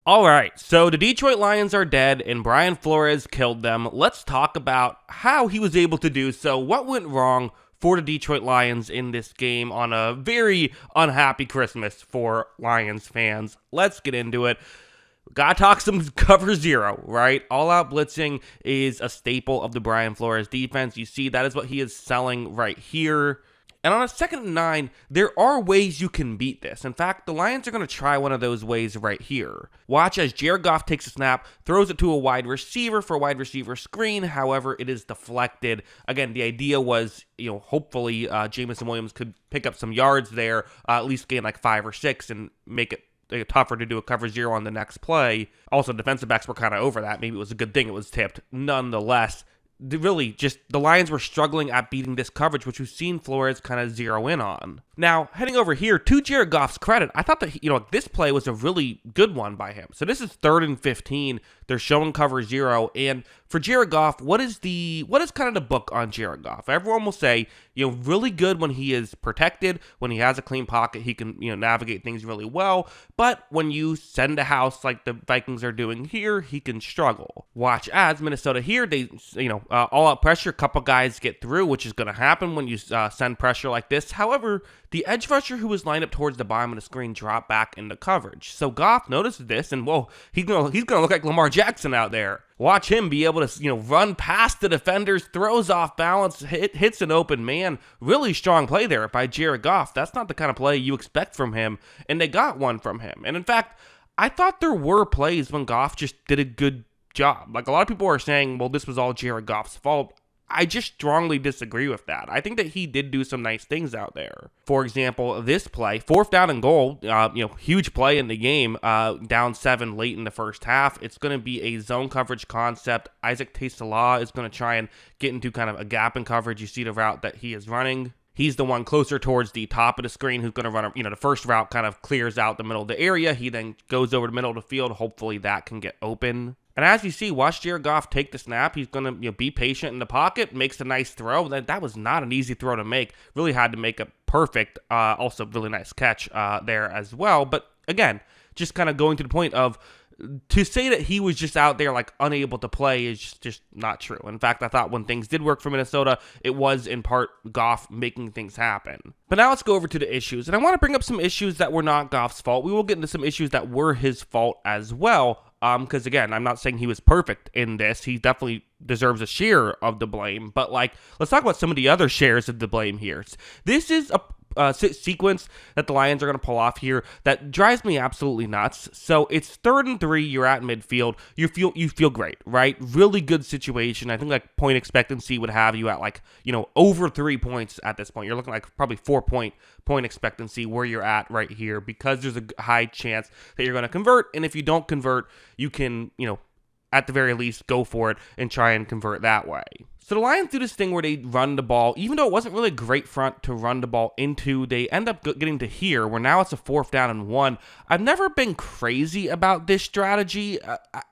All right, so the Detroit Lions are dead and Brian Flores killed them. Let's talk about how he was able to do so. What went wrong for the Detroit Lions in this game on a very unhappy Christmas for Lions fans? Let's get into it. Gotta talk some cover zero, right? All-out blitzing is a staple of the Brian Flores defense. You see, that is what he is selling right here. And on a 2nd and 9, there are ways you can beat this. In fact, the Lions are going to try one of those ways right here. Watch as Jared Goff takes a snap, throws it to a wide receiver for a wide receiver screen. However, it is deflected. Again, the idea was, hopefully Jameson Williams could pick up some yards there, at least gain like 5 or 6 and make it tougher to do a cover zero on the next play. Also, defensive backs were kind of over that. Maybe it was a good thing it was tipped. Nonetheless, the Lions were struggling at beating this coverage, which we've seen Flores kind of zero in on. Now, heading over here, to Jared Goff's credit, I thought that, this play was a really good one by him. So this is 3rd and 15. They're showing cover zero. And for Jared Goff, what is kind of the book on Jared Goff? Everyone will say, really good when he is protected, when he has a clean pocket, he can, navigate things really well. But when you send a house like the Vikings are doing here, he can struggle. Watch as Minnesota here, they, all out pressure, a couple guys get through, which is going to happen when you send pressure like this. However, the edge rusher who was lined up towards the bottom of the screen dropped back into coverage. So Goff notices this, and whoa, he's gonna look like Lamar Jackson out there. Watch him be able to, run past the defenders, throws off balance, hits an open man. Really strong play there by Jared Goff. That's not the kind of play you expect from him, and they got one from him. And in fact, I thought there were plays when Goff just did a good job. Like, a lot of people are saying, well, this was all Jared Goff's fault. I just strongly disagree with that. I think that he did do some nice things out there. For example, this play, 4th down and goal, huge play in the game, down 7 late in the first half. It's going to be a zone coverage concept. Isaac Taysala is going to try and get into kind of a gap in coverage. You see the route that he is running. He's the one closer towards the top of the screen who's going to run, the first route kind of clears out the middle of the area. He then goes over the middle of the field. Hopefully that can get open. And as you see, watch Jared Goff take the snap. He's going to be patient in the pocket, makes a nice throw. That was not an easy throw to make. Really had to make it perfect. Also, really nice catch there as well. But again, just kind of going to the point of, to say that he was just out there like unable to play is just not true. In fact, I thought when things did work for Minnesota, it was in part Goff making things happen. But now let's go over to the issues. And I want to bring up some issues that were not Goff's fault. We will get into some issues that were his fault as well. Because again, I'm not saying he was perfect in this. He definitely deserves a share of the blame. But let's talk about some of the other shares of the blame here. This is a sequence that the Lions are going to pull off here that drives me absolutely nuts. So it's 3rd and 3, you're at midfield, you feel great, right? Really good situation. I think point expectancy would have you at over 3 points at this point. You're looking like probably 4-point expectancy where you're at right here, because there's a high chance that you're going to convert, and if you don't convert, you can at the very least go for it and try and convert that way. So the Lions do this thing where they run the ball, even though it wasn't really a great front to run the ball into. They end up getting to here, where now it's a 4th down and 1. I've never been crazy about this strategy.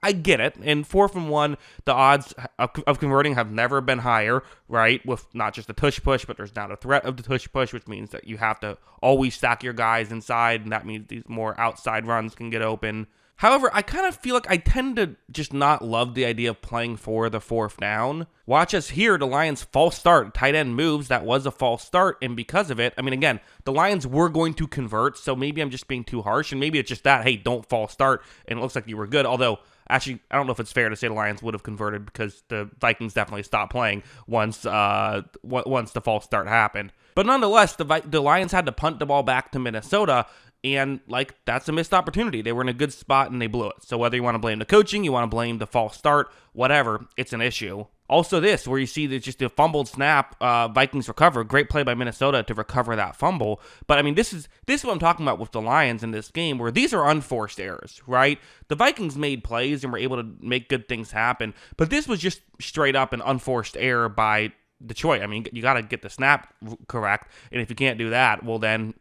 I get it. In 4th and 1, the odds of converting have never been higher, right? With not just the tush push, but there's now the threat of the tush push, which means that you have to always stack your guys inside, and that means these more outside runs can get open. However, I kind of feel like I tend to just not love the idea of playing for the 4th down. Watch us here, the Lions false start, tight end moves, that was a false start, and because of it, again, the Lions were going to convert, so maybe I'm just being too harsh, and maybe it's just that, hey, don't false start, and it looks like you were good, although, actually, I don't know if it's fair to say the Lions would have converted, because the Vikings definitely stopped playing once the false start happened. But nonetheless, the Lions had to punt the ball back to Minnesota, and that's a missed opportunity. They were in a good spot and they blew it. So whether you want to blame the coaching, you want to blame the false start, whatever, it's an issue. Also this, where you see that just a fumbled snap, Vikings recover. Great play by Minnesota to recover that fumble. But this is what I'm talking about with the Lions in this game, where these are unforced errors, right? The Vikings made plays and were able to make good things happen. But this was just straight up an unforced error by Detroit. You got to get the snap correct. And if you can't do that, well then,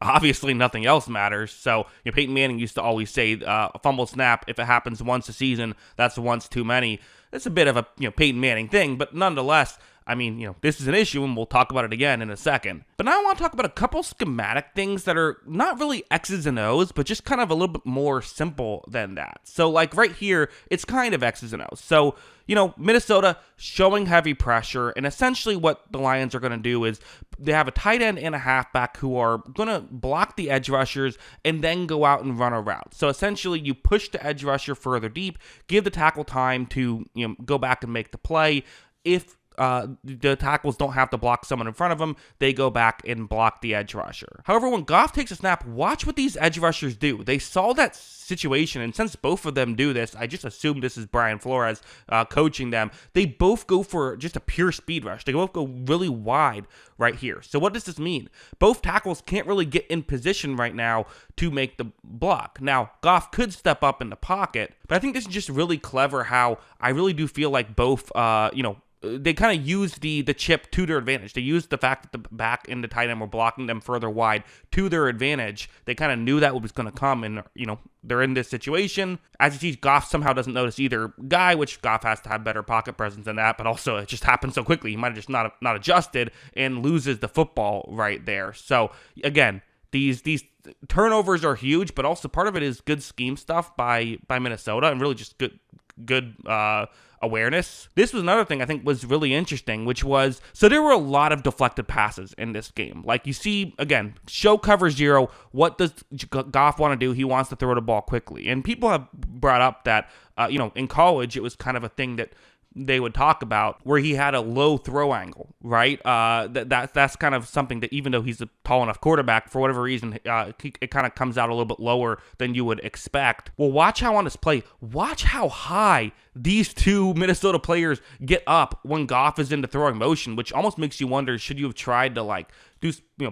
obviously nothing else matters. So Peyton Manning used to always say a fumble snap, if it happens once a season, that's once too many. It's a bit of a Peyton Manning thing, but nonetheless, I mean, this is an issue, and we'll talk about it again in a second. But now I want to talk about a couple schematic things that are not really X's and O's, but just kind of a little bit more simple than that. So, like right here, it's kind of X's and O's. So, Minnesota showing heavy pressure, and essentially what the Lions are going to do is they have a tight end and a halfback who are going to block the edge rushers and then go out and run a route. So essentially you push the edge rusher further deep, give the tackle time to go back and make the play. If the tackles don't have to block someone in front of them, they go back and block the edge rusher. However, when Goff takes a snap, watch what these edge rushers do. They saw that situation, and since both of them do this, I just assume this is Brian Flores coaching them. They both go for just a pure speed rush. They both go really wide right here. So what does this mean? Both tackles can't really get in position right now to make the block. Now, Goff could step up in the pocket, but I think this is just really clever how I really do feel like both, they kind of used the chip to their advantage. They used the fact that the back and the tight end were blocking them further wide to their advantage. They kind of knew that was going to come, and, they're in this situation. As you see, Goff somehow doesn't notice either guy, which Goff has to have better pocket presence than that, but also it just happened so quickly. He might have just not adjusted and loses the football right there. So, again, these turnovers are huge, but also part of it is good scheme stuff by Minnesota and really just good awareness. This was another thing I think was really interesting, which was, so there were a lot of deflected passes in this game. Like you see, again, show cover zero. What does Goff want to do? He wants to throw the ball quickly. And people have brought up that, in college, it was kind of a thing that they would talk about where he had a low throw angle, right? That's kind of something that even though he's a tall enough quarterback, for whatever reason, it kind of comes out a little bit lower than you would expect. Well, watch how on this play, watch how high these two Minnesota players get up when Goff is into throwing motion, which almost makes you wonder, should you have tried to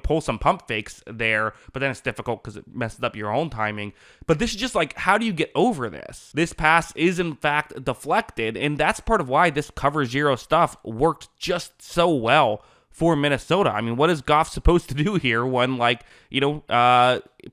pull some pump fakes there, but then it's difficult because it messes up your own timing. But this is just like, how do you get over this? This pass is in fact deflected, and that's part of why this cover zero stuff worked just so well for Minnesota. I mean, what is Goff supposed to do here when,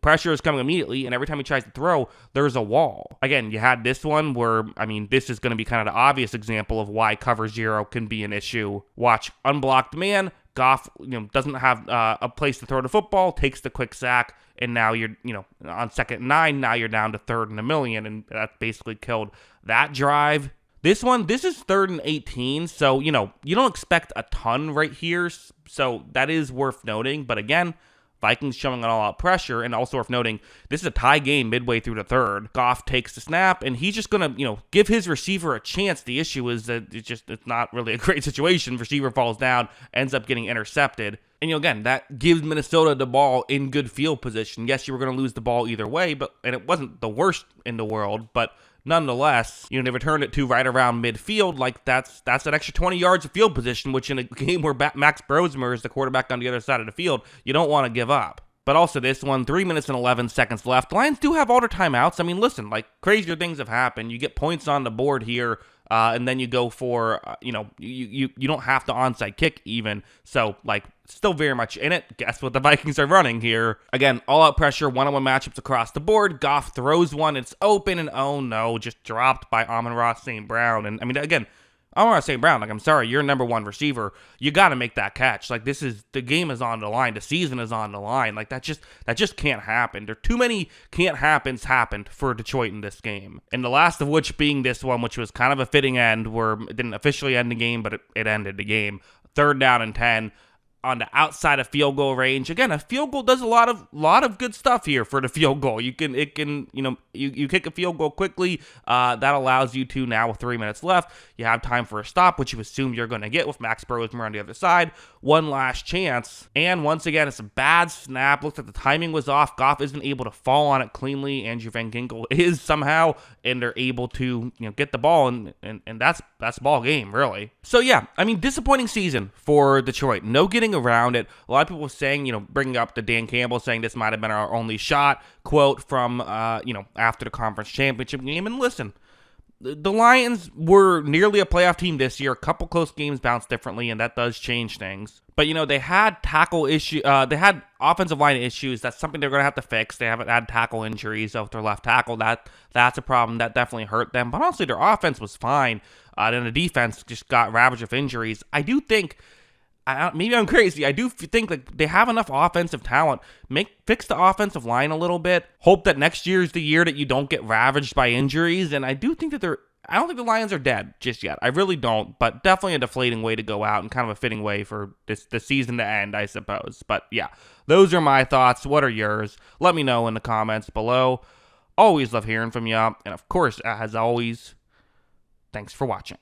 pressure is coming immediately, and every time he tries to throw, there's a wall? Again, you had this one where, this is going to be kind of the obvious example of why cover zero can be an issue. Watch, unblocked man, Goff, doesn't have a place to throw the football, takes the quick sack, and now you're, on 2nd and 9, now you're down to 3rd and 1,000,000, and that basically killed that drive. This is 3rd and 18, so, you don't expect a ton right here, so that is worth noting. But again, Vikings showing an all-out pressure, and also worth noting, this is a tie game midway through the third. Goff takes the snap, and he's just going to, give his receiver a chance. The issue is that it's not really a great situation. Receiver falls down, ends up getting intercepted. And, again, that gives Minnesota the ball in good field position. Yes, you were going to lose the ball either way, and it wasn't the worst in the world, but nonetheless, they returned it to right around midfield. Like, that's an extra 20 yards of field position, which in a game where Max Brosmer is the quarterback on the other side of the field, you don't want to give up. But also this one, 3 minutes and 11 seconds left. The Lions do have all their timeouts. Listen, crazier things have happened. You get points on the board here, and then you go for, you don't have to onside kick even. So, still very much in it. Guess what the Vikings are running here? Again, all-out pressure, one-on-one matchups across the board. Goff throws one. It's open, and oh no, just dropped by Amon-Ra St. Brown. And, again, Amon-Ra St. Brown, I'm sorry, you're number one receiver. You got to make that catch. The game is on the line. The season is on the line. That just can't happen. There are too many can't happens happened for Detroit in this game. And the last of which being this one, which was kind of a fitting end, where it didn't officially end the game, but it ended the game. 3rd down and 10. On the outside of field goal range. Again, a field goal does a lot of good stuff here for the field goal. You kick a field goal quickly. That allows you to, now with 3 minutes left, you have time for a stop, which you assume you're going to get with Max Brosmer on the other side. One last chance. And once again, it's a bad snap. Looks like the timing was off. Goff isn't able to fall on it cleanly. Andrew Van Ginkel is somehow, and they're able to get the ball, and that's ball game, really. So yeah, disappointing season for Detroit. No getting around it. A lot of people saying, bringing up the Dan Campbell saying this might have been our only shot quote from, after the conference championship game. And listen, the Lions were nearly a playoff team this year. A couple close games bounced differently, and that does change things. But, they had they had offensive line issues. That's something they're going to have to fix. They haven't had tackle injuries with their left tackle. That's a problem. That definitely hurt them. But honestly, their offense was fine. Then the defense just got ravaged with injuries. I do think, maybe I'm crazy, I do think that they have enough offensive talent. Fix the offensive line a little bit. Hope that next year is the year that you don't get ravaged by injuries. And I do think that I don't think the Lions are dead just yet. I really don't, but definitely a deflating way to go out and kind of a fitting way for the season to end, I suppose. But yeah, those are my thoughts. What are yours? Let me know in the comments below. Always love hearing from you. And of course, as always, thanks for watching.